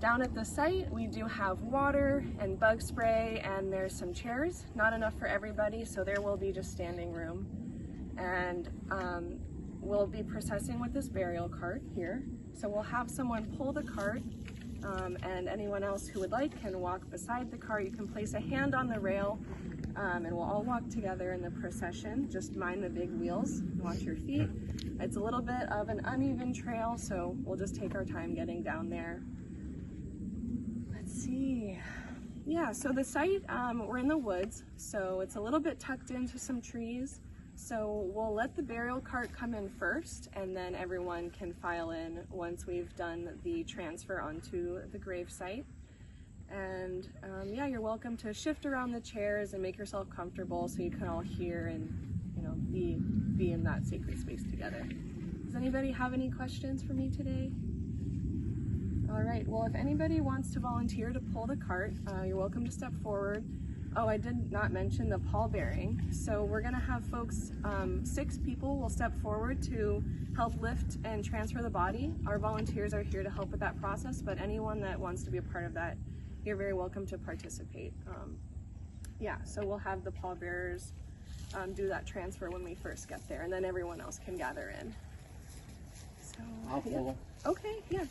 Down at the site, we do have water and bug spray, and there's some chairs. Not enough for everybody, so there will be just standing room. And we'll be processing with this burial cart here. So we'll have someone pull the cart, and anyone else who would like can walk beside the cart. You can place a hand on the rail, and we'll all walk together in the procession. Just mind the big wheels, watch your feet. It's a little bit of an uneven trail, so we'll just take our time getting down there. Let's see. Yeah, so the site, we're in the woods, so it's a little bit tucked into some trees. So we'll let the burial cart come in first, and then everyone can file in once we've done the transfer onto the grave site. And yeah, you're welcome to shift around the chairs and make yourself comfortable so you can all hear and, you know, be in that sacred space together. Does anybody have any questions for me today? All right, well, if anybody wants to volunteer to pull the cart, you're welcome to step forward. Oh, I did not mention the pallbearing. So we're gonna have folks, 6 people will step forward to help lift and transfer the body. Our volunteers are here to help with that process, but anyone that wants to be a part of that, you're very welcome to participate. Yeah, so we'll have the pallbearers do that transfer when we first get there, and then everyone else can gather in. So, I'll pull. Okay, yeah,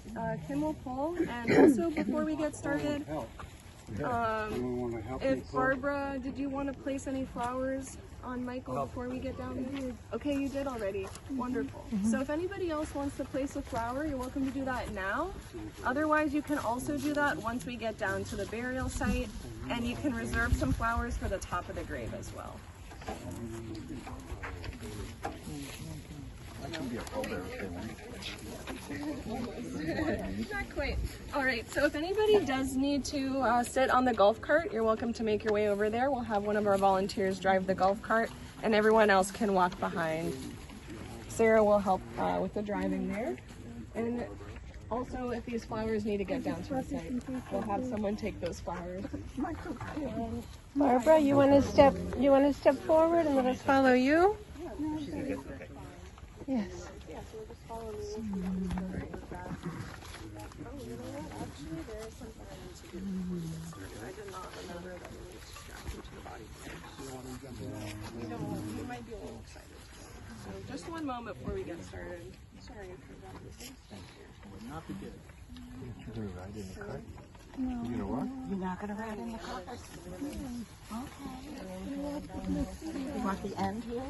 Kim will pull, and also before we get started, if Barbara, did you want to place any flowers on Michael before we get down there? Okay, you did already. Wonderful. So if anybody else wants to place a flower, you're welcome to do that now. Otherwise, you can also do that once we get down to the burial site, and you can reserve some flowers for the top of the grave as well. I can be a pallbearer if they want. Not quite. All right, so if anybody does need to sit on the golf cart, you're welcome to make your way over there. We'll have one of our volunteers drive the golf cart, and everyone else can walk behind. Sarah will help with the driving there. And also, if these flowers need to get down to the site, we'll have someone take those flowers. Barbara, you want to step forward and let us follow you? Yes. Yeah, so we'll just follow me. Oh, you know what? Actually, there is something I need to do. I did not remember that we need to strap him to the body. You might be a little excited. So just one moment before we get started. Sorry for that. Thank you. Would not be good. You're gonna ride in the cart? No. You gonna what? You're not going to ride in the cart? Okay. You want the end here?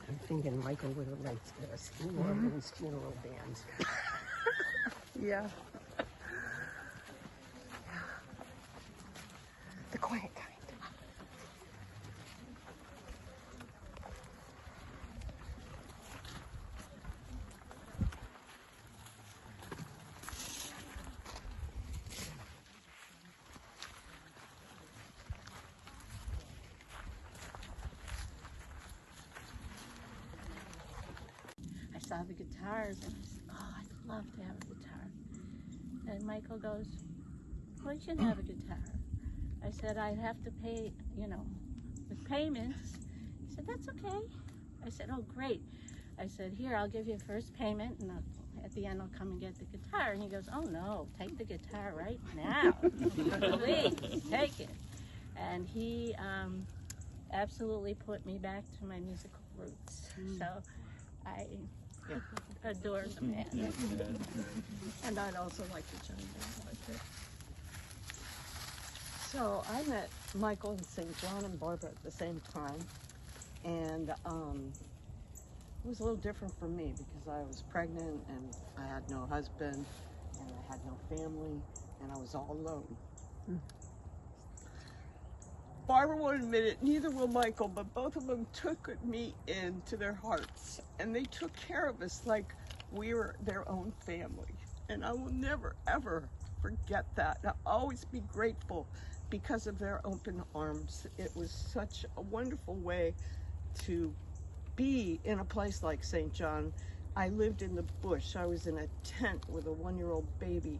I'm thinking Michael would have liked this. New Orleans funeral bands. Yeah. The quiet kind. I saw the guitars and I said, oh, I'd love to have a guitar. And Michael goes, well, you shouldn't have a guitar. I said, I'd have to pay, you know, with payments. He said, that's okay. I said, oh, great. I said, here, I'll give you first payment, and at the end I'll come and get the guitar. And he goes, oh no, take the guitar right now. Please, take it. And he absolutely put me back to my musical roots. So I adore the man. And I'd also like to chime in right there. So I met Michael in St. John and Barbara at the same time, and it was a little different for me because I was pregnant and I had no husband and I had no family and I was all alone. Barbara won't admit it, neither will Michael, but both of them took me into their hearts and they took care of us like we were their own family. And I will never, ever forget that. I'll always be grateful because of their open arms. It was such a wonderful way to be in a place like St. John. I lived in the bush. I was in a tent with a 1-year-old baby,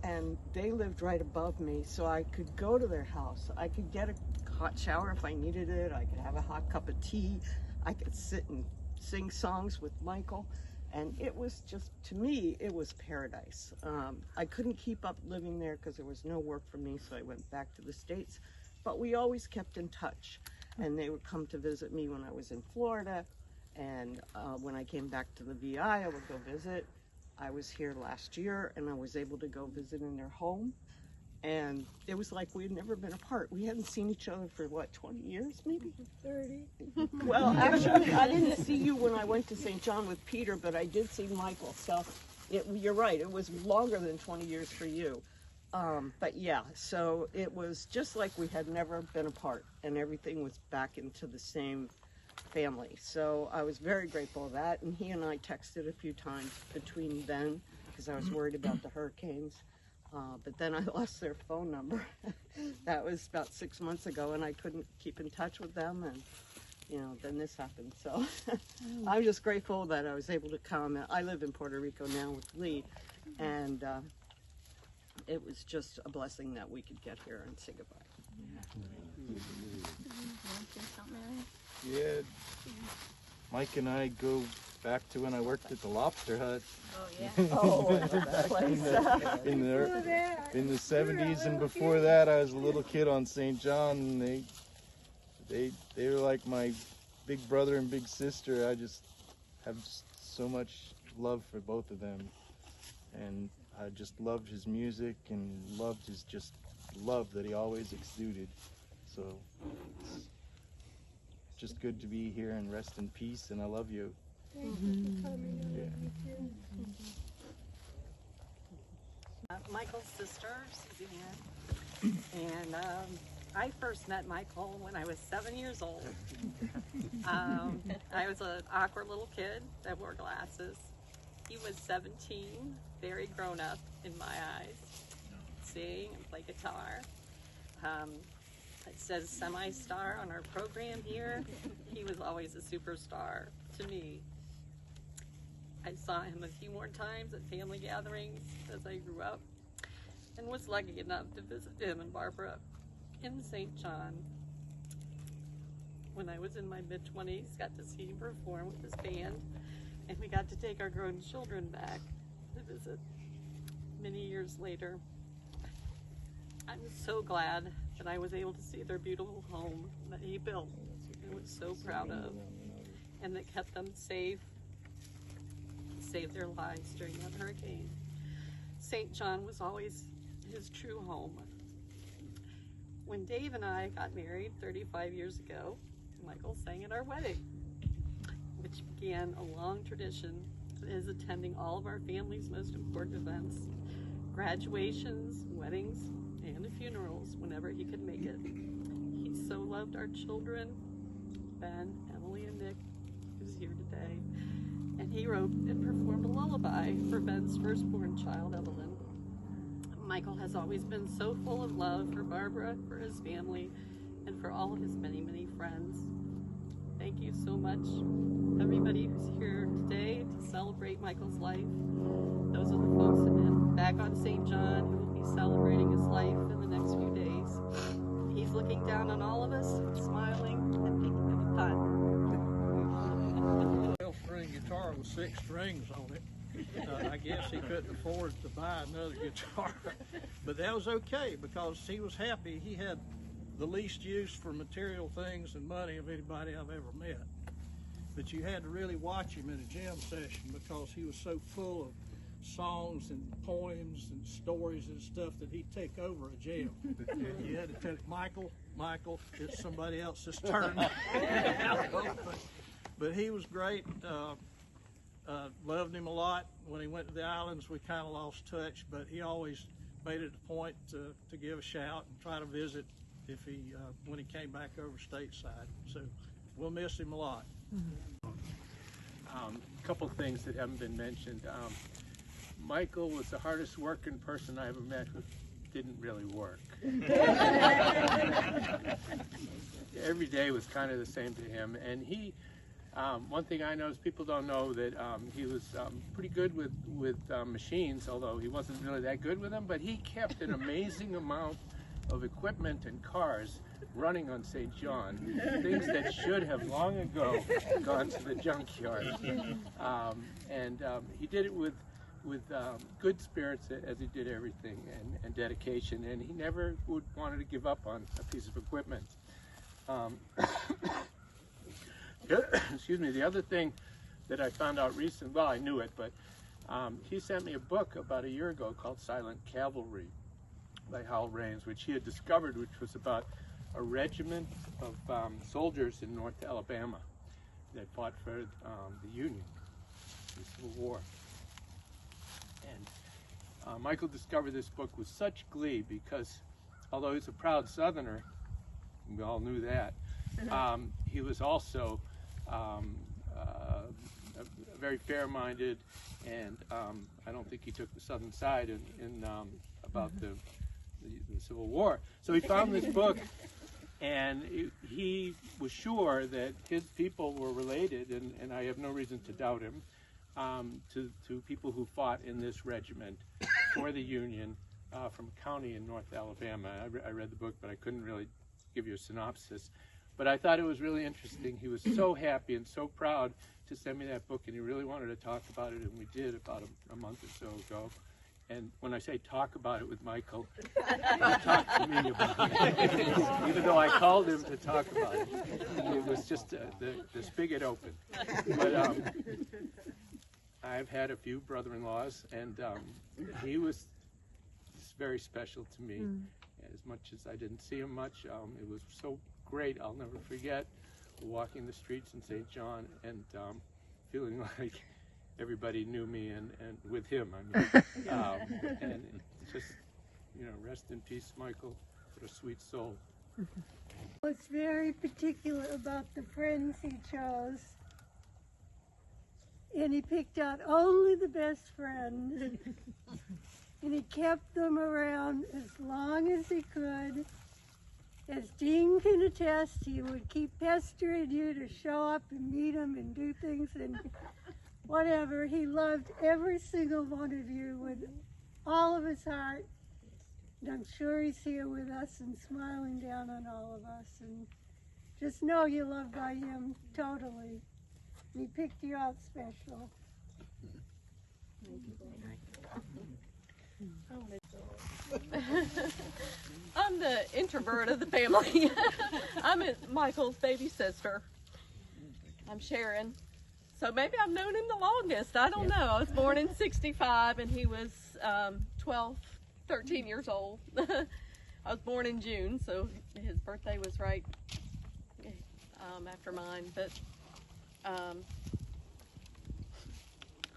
and they lived right above me, so I could go to their house. I could get a hot shower if I needed it. I could have a hot cup of tea. I could sit and sing songs with Michael, and it was just, to me, it was paradise. I couldn't keep up living there because there was no work for me, so I went back to the States, but we always kept in touch. And they would come to visit me when I was in Florida, and when I came back to the VI, I would go visit. I was here last year, and I was able to go visit in their home, and it was like we had never been apart. We hadn't seen each other for, what, 20 years, maybe? 30. Well, actually, I didn't see you when I went to St. John with Peter, but I did see Michael, so you're right, it was longer than 20 years for you. But yeah, so it was just like we had never been apart and everything was back into the same family. So I was very grateful of that. And he and I texted a few times between then because I was worried about the hurricanes. But then I lost their phone number. That was about 6 months ago and I couldn't keep in touch with them. And, you know, then this happened. So I'm just grateful that I was able to come. I live in Puerto Rico now with Lee. And, it was just a blessing that we could get here and say goodbye. Yeah, Mike and I go back to when I worked at the Lobster Hut. Oh, yeah. Oh, that place. in the 70s, and before that I was a little kid on St. John, and they were like my big brother and big sister. I just have so much love for both of them, and I just loved his music and loved his just love that he always exuded. So it's just good to be here and rest in peace, and I love you. Thank you for coming. I love you too. Michael's sister, Suzanne, and I first met Michael when I was 7 years old. I was an awkward little kid that wore glasses. He was 17, very grown up in my eyes, sing and play guitar. It says semi-star on our program here. He was always a superstar to me. I saw him a few more times at family gatherings as I grew up and was lucky enough to visit him and Barbara in St. John. When I was in my mid-20s, got to see him perform with his band, and we got to take our grown children back to visit many years later. I'm so glad that I was able to see their beautiful home that he built and was so proud of, and that kept them safe, saved their lives during that hurricane. St. John was always his true home. When Dave and I got married 35 years ago, Michael sang at our wedding, which began a long tradition of his attending all of our family's most important events, graduations, weddings, and funerals whenever he could make it. He so loved our children, Ben, Emily, and Nick, who's here today, and he wrote and performed a lullaby for Ben's firstborn child, Evelyn. Michael has always been so full of love for Barbara, for his family, and for all his many, many friends. Thank you so much, everybody who's here today to celebrate Michael's life. Those are the folks that have been back on St. John who will be be celebrating his life in the next few days. He's looking down on all of us, smiling and thinking of the fun. 12-string guitar with 6 strings on it. I guess he couldn't afford to buy another guitar, but that was okay because he was happy. He had the least use for material things and money of anybody I've ever met. But you had to really watch him in a jam session because he was so full of songs and poems and stories and stuff that he'd take over a jam. You had to tell Michael, it's somebody else's turn. But he was great. Loved him a lot. When he went to the islands, we kind of lost touch, but he always made it a point to give a shout and try to visit if he when he came back over stateside. So we'll miss him a lot. A couple things that haven't been mentioned. Michael was the hardest working person I ever met who didn't really work. Every day was kind of the same to him, and he one thing I know is people don't know that he was pretty good with machines, although he wasn't really that good with them, but he kept an amazing amount of equipment and cars running on St. John, things that should have long ago gone to the junkyard. He did it with good spirits as he did everything, and dedication, and he never wanted to give up on a piece of equipment. Excuse me, the other thing that I found out recently, well, I knew it, but he sent me a book about a year ago called Silent Cavalry by Hal Raines, which he had discovered, which was about a regiment of soldiers in North Alabama that fought for the Union, the Civil War. And Michael discovered this book with such glee because, although he's a proud Southerner, we all knew that, he was also very fair-minded, and I don't think he took the Southern side in about the Civil War. So he found this book, and he was sure that his people were related, and I have no reason to doubt him, to people who fought in this regiment for the Union from a county in North Alabama. I read the book, but I couldn't really give you a synopsis. But I thought it was really interesting. He was so happy and so proud to send me that book, and he really wanted to talk about it, and we did about a month or so ago. And when I say talk about it with Michael, he talked to me about it. Even though I called him to talk about it. It was just the spigot open. But I've had a few brother-in-laws, and he was very special to me. As much as I didn't see him much, it was so great. I'll never forget walking the streets in St. John and feeling like everybody knew me, and with him, I mean. And just, rest in peace, Michael. What a sweet soul. What's very particular about the friends he chose, and he picked out only the best friends, and he kept them around as long as he could. As Dean can attest, he would keep pestering you to show up and meet him and do things and whatever. He loved every single one of you with all of his heart. And I'm sure he's here with us and smiling down on all of us. And just know you're loved by him totally. And he picked you out special. I'm the introvert of the family. I'm Michael's baby sister. I'm Sharon. So maybe I've known him the longest. I don't know. I was born in '65 and he was 13 years old. I was born in June, so his birthday was right after mine. But I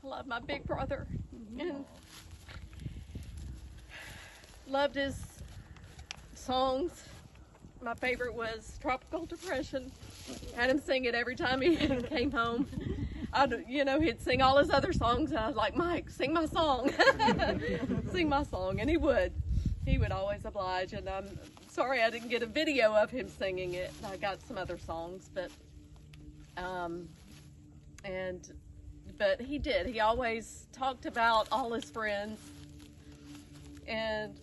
love my big brother. And loved his songs. My favorite was Tropical Depression. Had him sing it every time he came home. He'd sing all his other songs, and I was like, Mike, sing my song. Sing my song, and he would. He would always oblige, and I'm sorry I didn't get a video of him singing it. I got some other songs, but he did. He always talked about all his friends, and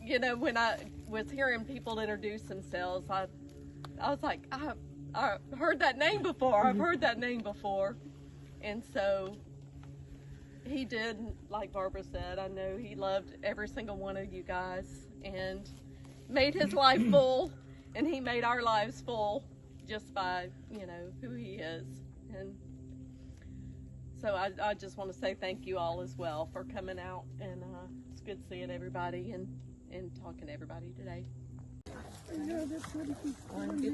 you know, when I was hearing people introduce themselves, I was like, I heard that name before. I've heard that name before. And so he did, like Barbara said, I know he loved every single one of you guys and made his life full, and he made our lives full just by, you know, who he is. And so I just want to say thank you all as well for coming out, and it's good seeing everybody and talking to everybody today. We're going to be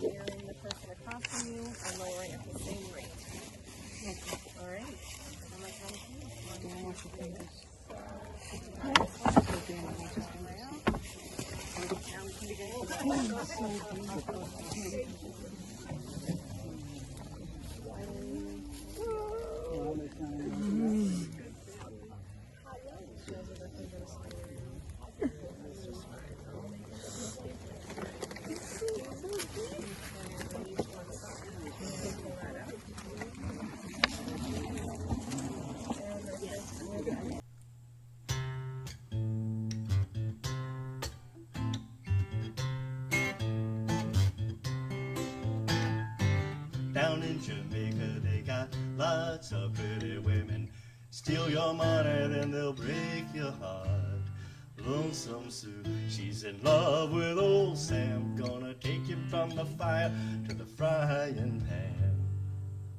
mirroring the person across from you and lowering at the same rate. All right. On my count of 2. 1, 2, 3. Down in Jamaica they got lots of pretty women. Steal your money, then they'll break your heart. Lonesome Sue, she's in love with old Sam, gonna take him from the fire to the frying pan.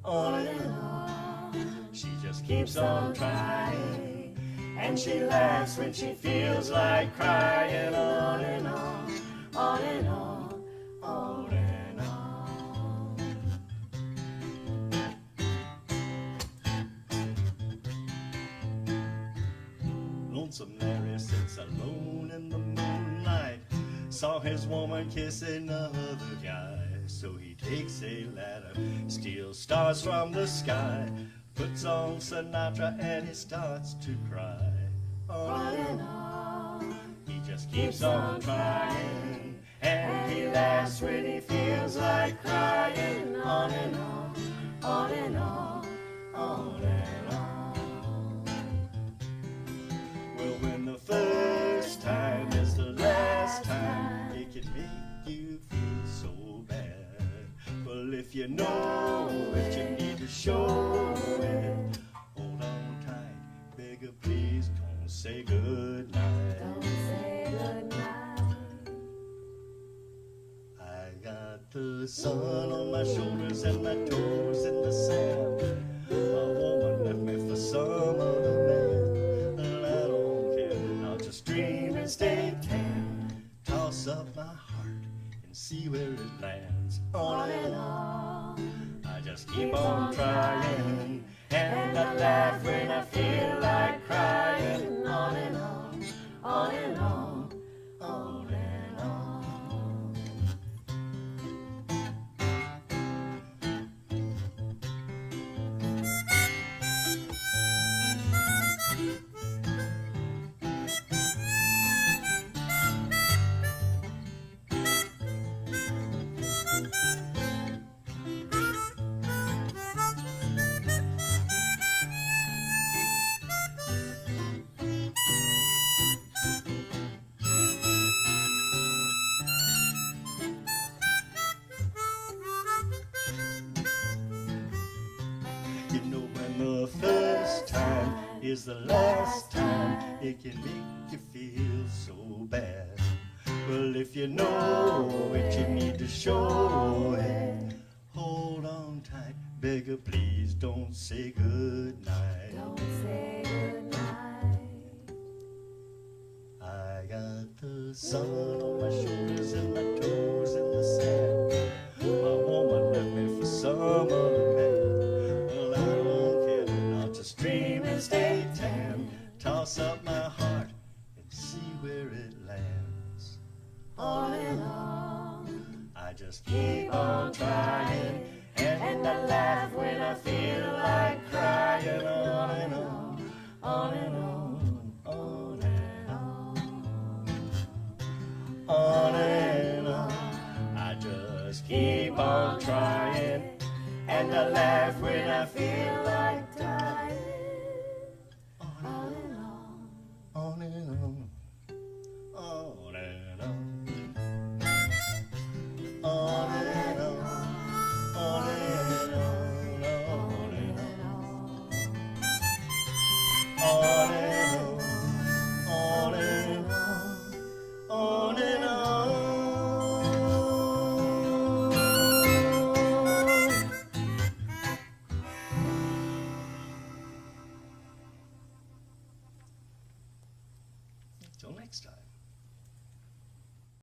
On and on, she just keeps on trying, and she laughs when she feels like crying. On and on, on and on, on and on. Lonesome Larry sits alone in the moonlight, saw his woman kiss another guy. So he takes a ladder, steals stars from the sky, puts on Sinatra and he starts to cry. On and on, he just keeps on trying, and he laughs when he feels like crying. On and on, on and on, on and on. Well, when the first time is the last time, it can make you feel so bad. Well, if you know it, you need to show it. Hold on tight, beggar, please don't say goodnight. Don't say goodnight. I got the sun on my shoulders and my toes in the sand. My woman left me for some other man, and I don't care. I'll just dream and stay tan, toss up my heart and see where it lands. On and on, I just keep on trying, and I laugh when I feel like crying. On and on, on and on, on and on. You know, when the first time is the last time, it can make you feel so bad. Well, if you know it, you need to show it. Hold on tight, beggar, please don't say goodnight. Don't say goodnight. I got the sun on my shoulders and my toes in the sand. My woman left me for some other man. Well, I don't care, I'll just dream and stay tan, toss up my heart and see where it lands. On and on, I just keep on trying, and I laugh when I feel like crying. On and on, on and on, on and on, on and on. just keep on trying, and I laugh when I feel like dying. On and on, on and on, on and on, on and on, on and on, on and on, on and on, on and on, on and on. Till next time.